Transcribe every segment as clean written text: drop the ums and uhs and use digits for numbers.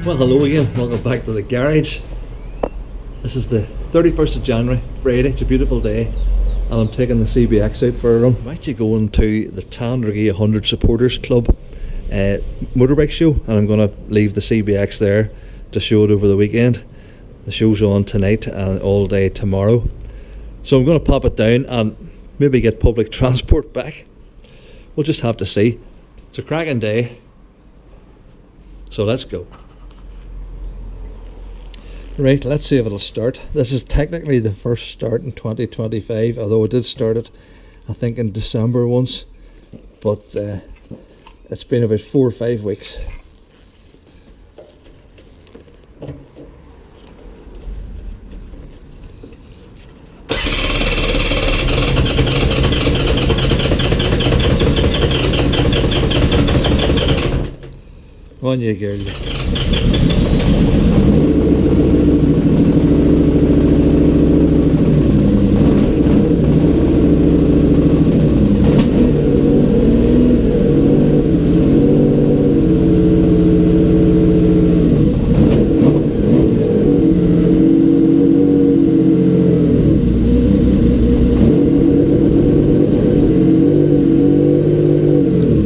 Well, hello again, welcome back to the garage. This is the 31st of January, Friday. It's a beautiful day and I'm taking the CBX out for a run. I'm actually going to the Tandragee Supporters Club motorbike show, and I'm going to leave the CBX there to show it over the weekend. The show's on tonight and all day tomorrow, so I'm going to pop it down and maybe get public transport back. We'll just have to see. It's a cracking day, so let's go. Right, let's see if it'll start. This is technically the first start in 2025, although I did start it I think in December once, but it's been about 4 or 5 weeks. On you, girl.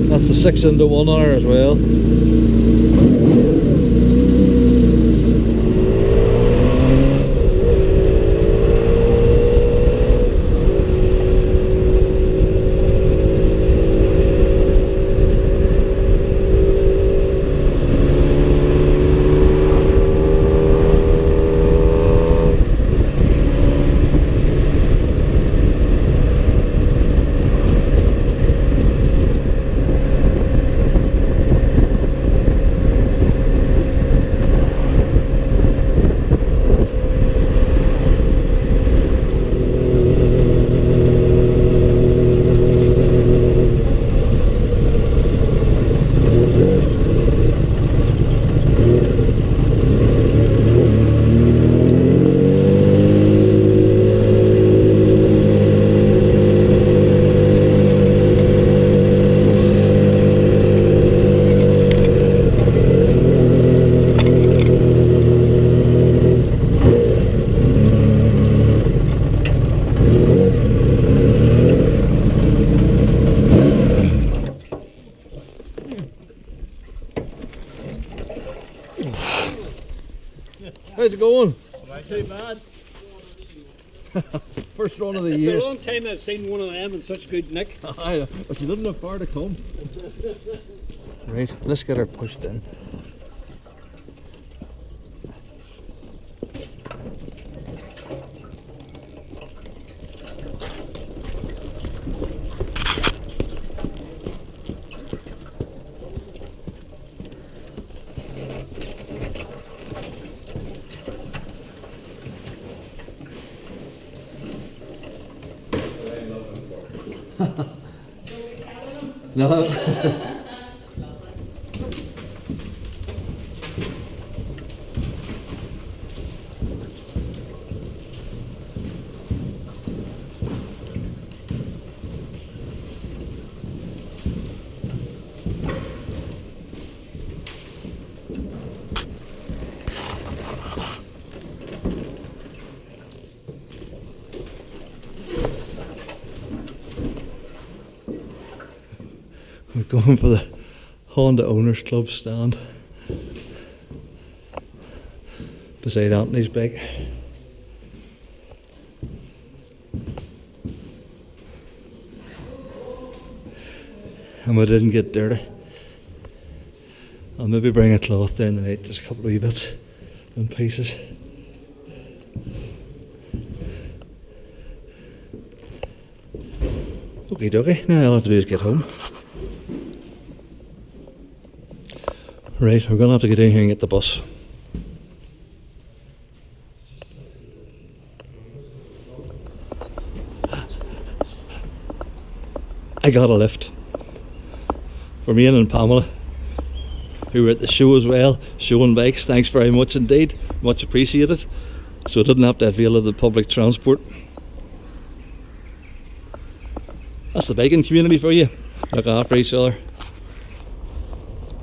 That's the 6-into-1 on her as well. How's it going? Not too bad. First run of the year. It's a long time I've seen one of them in such good nick. Aye, but you didn't have far to come. Right, let's get her pushed in. No. We're going for the Honda Owners Club stand beside Anthony's bike. And we didn't get dirty. I'll maybe bring a cloth down the night, just a couple of wee bits and pieces. Okie dokie, now all I have to do is get home. Right, we're going to have to get in here and get the bus. I got a lift from Ian and Pamela, who were at the show as well, showing bikes. Thanks very much indeed, much appreciated. So I didn't have to avail of the public transport. That's the biking community for you. Look after each other.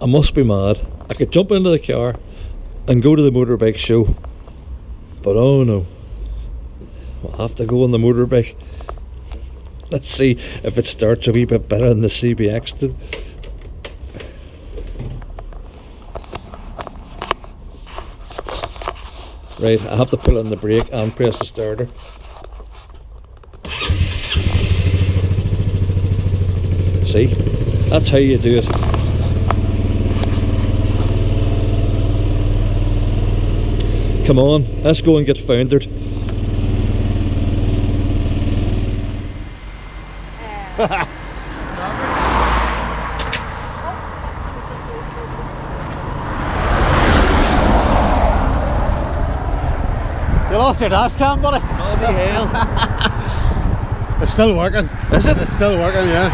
I must be mad. I could jump into the car, and go to the motorbike show. But oh no, we'll have to go on the motorbike. Let's see if it starts a wee bit better than the CBX did. Right, I have to pull on the brake and press the starter. See, that's how you do it. Come on, let's go and get foundered. You lost your dash cam, buddy. Bloody hell. It's still working. Is it? It's still working, yeah.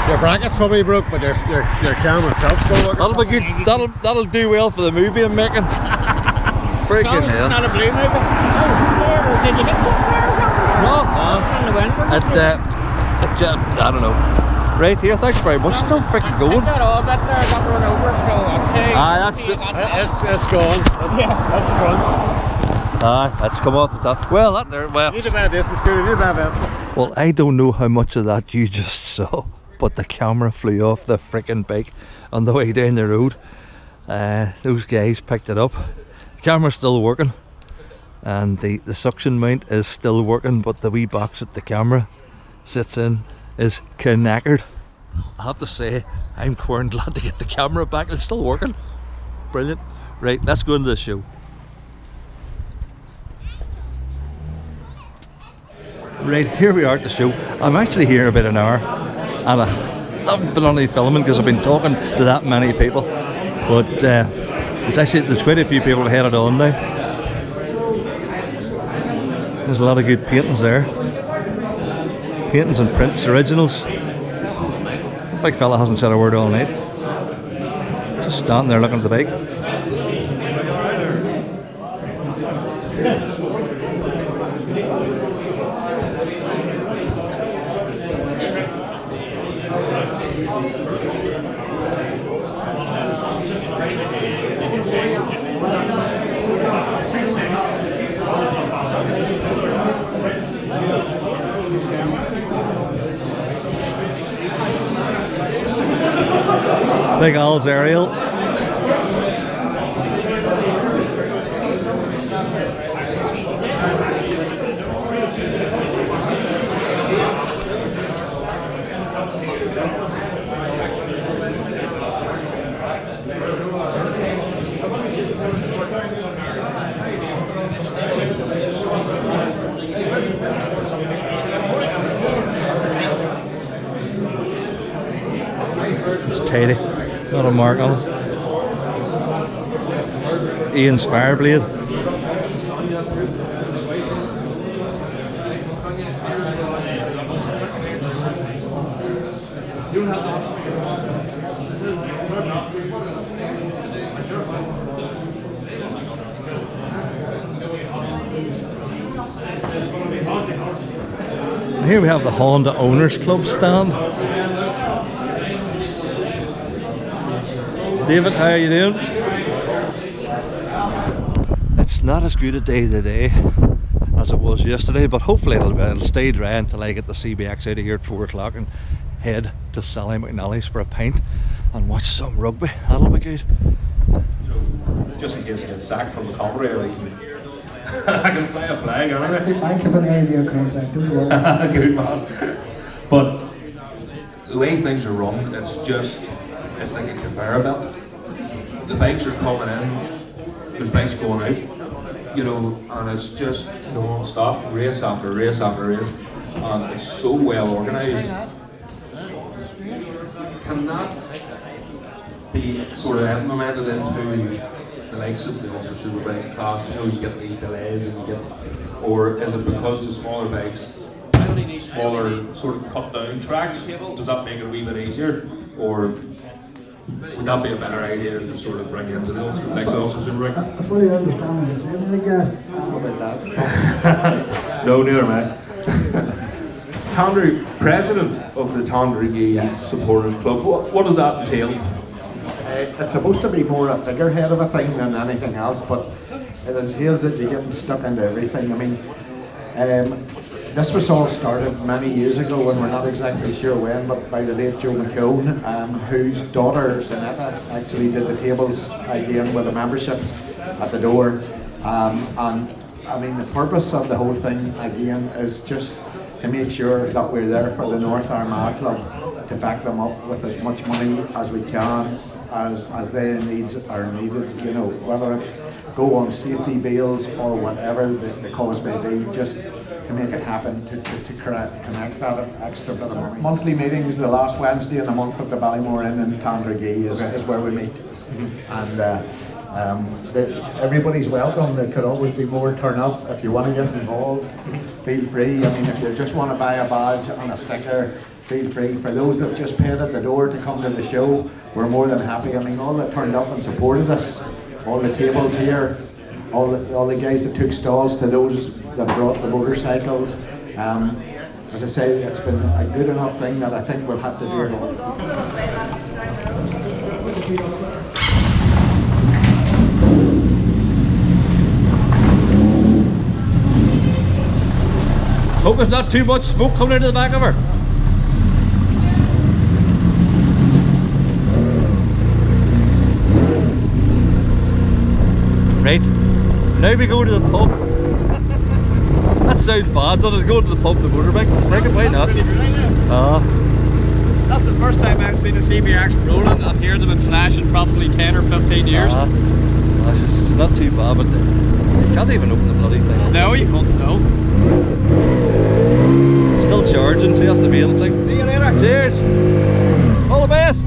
Your bracket's probably broke, but your cam itself's still working. That'll be good. That'll do well for the movie I'm making. Freaking It's hell. not a blue movie. Did you hit something there or something? No, On the wind. I don't know. Right here, thanks very much. Still freaking going. Got all that there, got run over, so okay. That's it. It's going. It's crunched. That's come off the top. Well, that there. Well, Need a bit of this, it's good. Need a bit of this. well, I don't know how much of that you just saw, but the camera flew off the freaking bike on the way down the road. Those guys picked it up. The camera's still working, and the suction mount is still working, but the wee box that the camera sits in is knackered. I have to say, I'm quite glad to get the camera back. It's still working. Brilliant. Right, let's go into the show. Right, here we are at the show. I'm actually here about an hour, and I haven't been on any filming because I've been talking to that many people. But there's quite a few people headed on now. There's a lot of good paintings there. Paintings and prints, originals. The big fella hasn't said a word all night. Just standing there looking at the bike. Big Al's aerial. It's tidy. Not a mark on it. Ian's Fireblade. And here we have the Honda Owners Club stand. David, how are you doing? It's not as good a day today as it was yesterday, but hopefully it'll stay dry until I get the CBX out of here at 4 o'clock and head to Sally McNally's for a pint and watch some rugby. That'll be good. Just in case I get sacked from the comedy, I can fly a flag anyway. Thank you for the radio contract, don't worry. Good man. But the way things are run, it's like a conveyor belt. The bikes are coming in, there's bikes going out, and it's just non-stop, race after race after race, and it's so well organised. Can that be sort of implemented into the likes of the Ulster Superbike class? You get these delays and or is it because the smaller bikes, smaller sort of cut down tracks, does that make it a wee bit easier? Or would that be a better idea to sort of bring into the Ulster Superbike? I fully understand what you're saying, I guess. No, neither am I. President of the Tandragee Supporters Club, what does that entail? it's supposed to be more a figurehead of a thing than anything else, but it entails that you're getting stuck into everything. I mean, this was all started many years ago, and we're not exactly sure when, but by the late Joe McCone, whose daughter Zanetta actually did the tables again with the memberships at the door. And I mean, the purpose of the whole thing again is just to make sure that we're there for the North Armagh Club, to back them up with as much money as we can, as their needs are needed, you know, whether it go on safety bills or whatever the cause may be, just to make it happen, to connect that extra bit of money. Monthly meetings, the last Wednesday in the month at the Ballymore Inn in Tandragee is where we meet. And everybody's welcome. There could always be more turn up. If you want to get involved, feel free. I mean, if you just want to buy a badge and a sticker, feel free. For those that just paid at the door to come to the show, we're more than happy. I mean, all that turned up and supported us, all the tables here, all the guys that took stalls, to those that brought the motorcycles. As I say, it's been a good enough thing that I think we'll have to do it all. Hope there's not too much smoke coming into the back of her. Right, now we go to the pub. That sounds bad, doesn't it? Going to the pub, the motorbike. Friggin', why not? That's the first time I've seen a CBX rolling and hear them in flash in probably 10 or 15 years. It's not too bad, but you can't even open the bloody thing. No, you can't, no. Still charging too, that's the main thing. See you later. Cheers! All the best!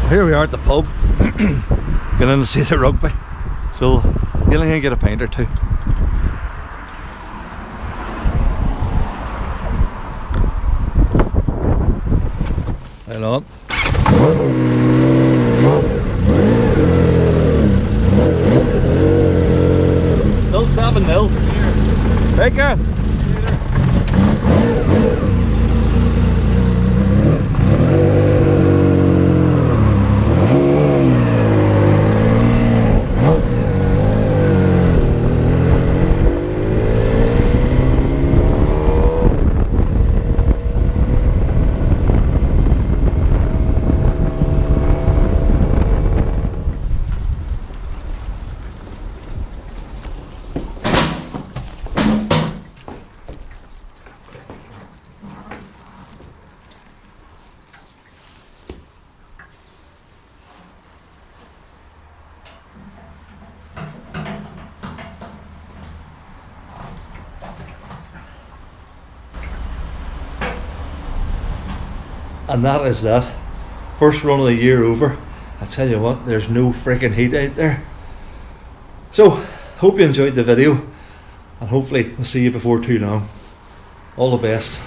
Here we are at the pub, going in to see the rugby, so you'll only get a pint or two. Hang on. Still 7-0. Take care. And that is that. First run of the year over. I tell you what, there's no freaking heat out there. So, hope you enjoyed the video, and hopefully we'll see you before too long. All the best.